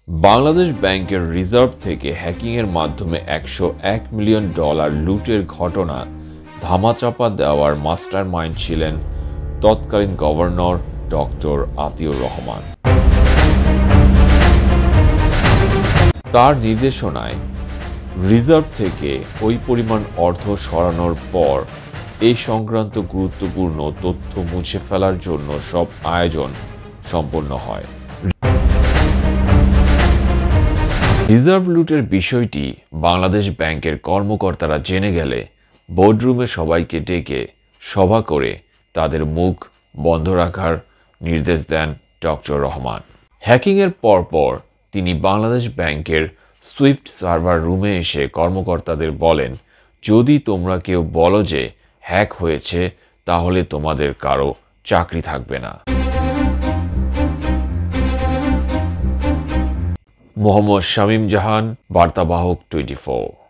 বাংলাদেশ ব্যাংকের রিজার্ভ থেকে হ্যাকিংয়ের মাধ্যমে $101 মিলিয়ন লুটের ঘটনা ধামাচাপা দেওয়ার মাস্টারমাইন্ড ছিলেন তৎকালীন গভর্নর ডক্টর আতিউর রহমান। তার নির্দেশনায় রিজার্ভ থেকে ওই পরিমাণ অর্থ সরানোর পর এই সংক্রান্ত গুরুত্বপূর্ণ তথ্য মুছে ফেলার জন্য সব আয়োজন সম্পন্ন হয়। রিজার্ভ লুটের বিষয়টি বাংলাদেশ ব্যাংকের কর্মকর্তারা জেনে গেলে বোর্ডরুমে সবাইকে ডেকে সভা করে তাদের মুখ বন্ধ রাখার নির্দেশ দেন ডক্টর রহমান। হ্যাকিংয়ের পরপর তিনি বাংলাদেশ ব্যাংকের সুইফট সার্ভার রুমে এসে কর্মকর্তাদের বলেন, যদি তোমরা কেউ বলো যে হ্যাক হয়েছে তাহলে তোমাদের কারো চাকরি থাকবে না। মোহাম্মদ শামীম জাহান, বার্তাবাহক 24।